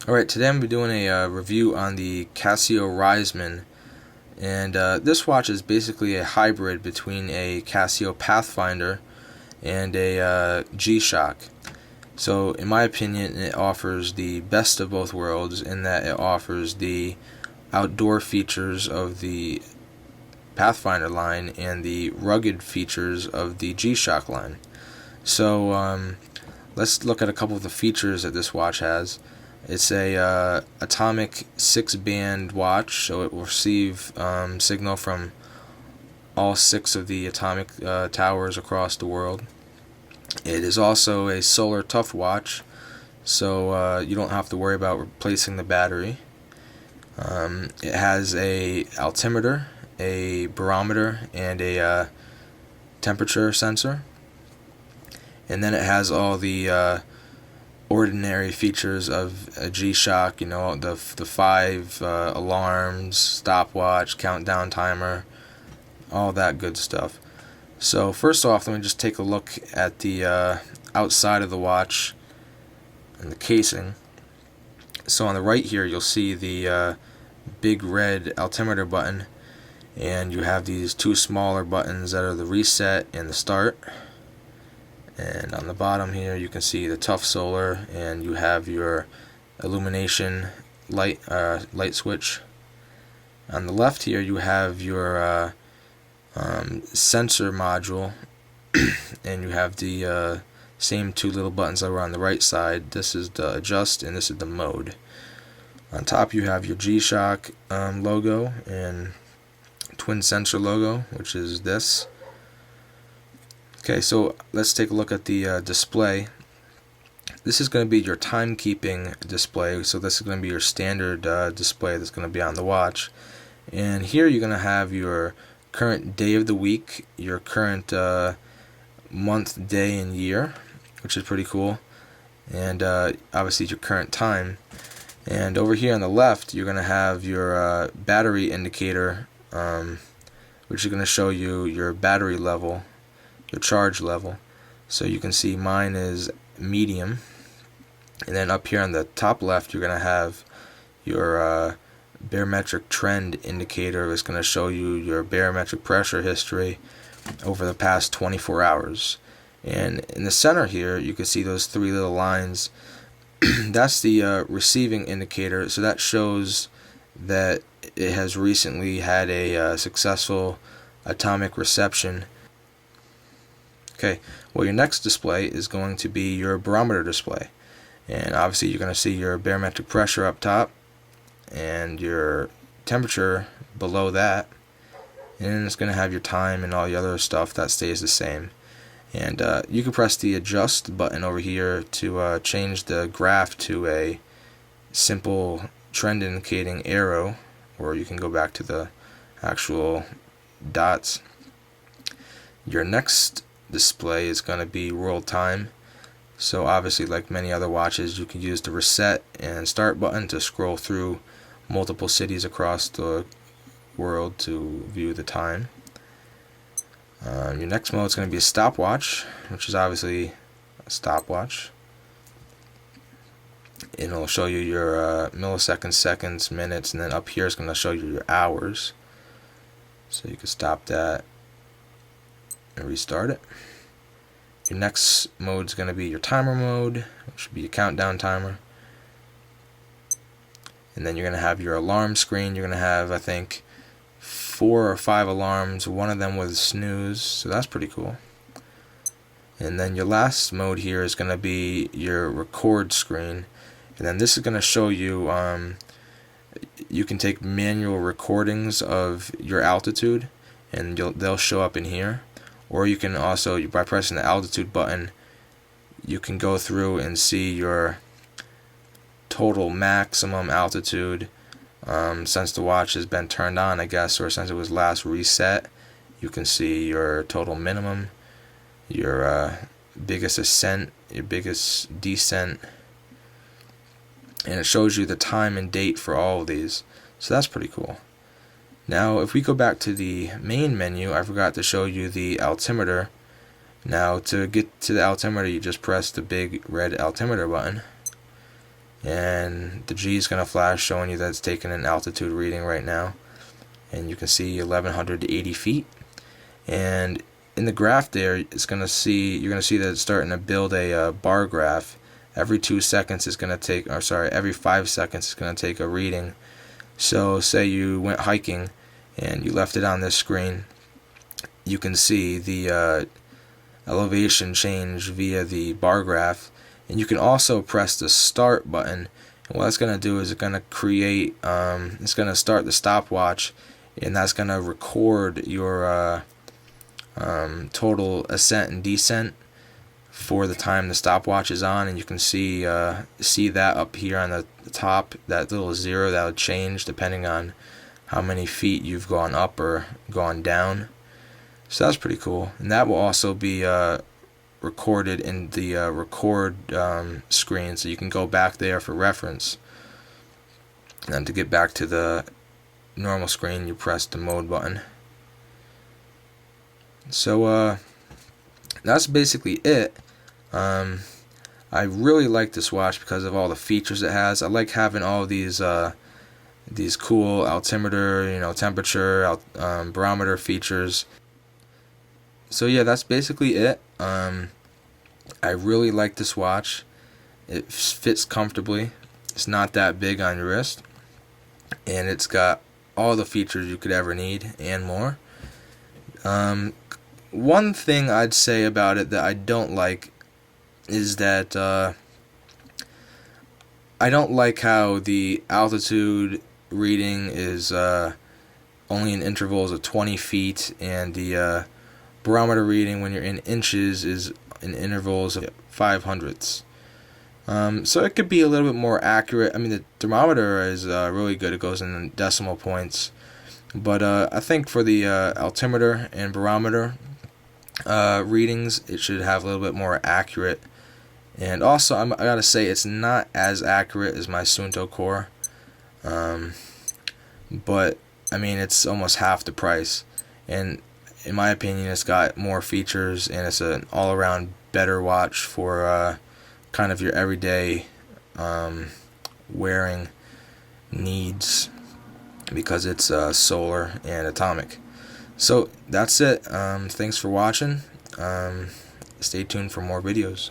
Alright, today I'm going to be doing a review on the Casio Riseman, and this watch is basically a hybrid between a Casio Pathfinder and a G-Shock. So in my opinion, it offers the best of both worlds in that it offers the outdoor features of the Pathfinder line and the rugged features of the G-Shock line. So let's look at a couple of the features that this watch has. It's a atomic 6-band watch, so it will receive signal from all 6 of the atomic towers across the world. It is also a solar tough watch, so you don't have to worry about replacing the battery. It has a altimeter, a barometer, and a temperature sensor. And then it has all the ordinary features of a G-Shock, you know, the 5 alarms, stopwatch, countdown timer, all that good stuff. So first off, let me just take a look at the outside of the watch and the casing. So on the right here, you'll see the big red altimeter button, and you have these 2 smaller buttons that are the reset and the start. And on the bottom here you can see the tough solar, and you have your illumination light switch. On the left here you have your sensor module, and you have the same 2 little buttons that were on the right side. This is the adjust and this is the mode. On top you have your G-Shock logo and twin sensor logo, which is this. Okay, so let's take a look at the display. This is going to be your timekeeping display, so this is going to be your standard display that's going to be on the watch. And here you're going to have your current day of the week, your current month, day, and year, which is pretty cool, and obviously your current time. And over here on the left you're going to have your battery indicator, which is going to show you your battery level, your charge level. So you can see mine is medium, and then up here on the top left you're going to have your barometric trend indicator. It's going to show you your barometric pressure history over the past 24 hours. And in the center here you can see those 3 little lines. That's the receiving indicator, so that shows that it has recently had a successful atomic reception. Okay, well, your next display is going to be your barometer display, and obviously you're going to see your barometric pressure up top and your temperature below that, and it's going to have your time and all the other stuff that stays the same. And you can press the adjust button over here to change the graph to a simple trend indicating arrow, or you can go back to the actual dots. Your next display is going to be world time. So obviously, like many other watches, you can use the reset and start button to scroll through multiple cities across the world to view the time. Your next mode is going to be a stopwatch, which is obviously a stopwatch, and it'll show you your milliseconds, seconds, minutes, and then up here it's going to show you your hours. So you can stop that and restart it. Your next mode is going to be your timer mode, which would be a countdown timer. And then you're going to have your alarm screen. You're going to have, I think, 4 or 5 alarms, one of them with snooze, so that's pretty cool. And then your last mode here is going to be your record screen, and then this is going to show you you can take manual recordings of your altitude, and they'll show up in here. Or you can also, by pressing the altitude button, you can go through and see your total maximum altitude since the watch has been turned on, I guess, or since it was last reset. You can see your total minimum, your biggest ascent, your biggest descent, and it shows you the time and date for all of these. So that's pretty cool. Now if we go back to the main menu, I forgot to show you the altimeter. Now to get to the altimeter, you just press the big red altimeter button, and the G is going to flash, showing you that it's taking an altitude reading right now, and you can see 1180 feet. And in the graph there, you're going to see that it's starting to build a bar graph. Every 2 seconds it's going to take, or sorry, every 5 seconds it's going to take a reading. So say you went hiking and you left it on this screen, you can see the elevation change via the bar graph, and you can also press the start button, and what it's going to do is it's going to create, it's going to start the stopwatch, and that's going to record your total ascent and descent for the time the stopwatch is on. And you can see that up here on the top, that little zero that will change depending on how many feet you've gone up or gone down. So that's pretty cool, and that will also be recorded in the record screen, so you can go back there for reference. And to get back to the normal screen, you press the mode button. So that's basically it. I really like this watch because of all the features it has. I like having all these cool altimeter, temperature, barometer features. So yeah, that's basically it. I really like this watch. It fits comfortably. It's not that big on your wrist, and it's got all the features you could ever need and more. One thing I'd say about it that I don't like is that I don't like how the altitude reading is only in intervals of 20 feet, and the barometer reading when you're in inches is in intervals of 500ths. So it could be a little bit more accurate. I mean, the thermometer is really good. It goes in decimal points. But I think for the altimeter and barometer readings, it should have a little bit more accurate. And also, I gotta say, it's not as accurate as my Suunto Core. But, I mean, it's almost half the price. And in my opinion, it's got more features, and it's an all-around better watch for kind of your everyday wearing needs, because it's solar and atomic. So that's it. Thanks for watching. Stay tuned for more videos.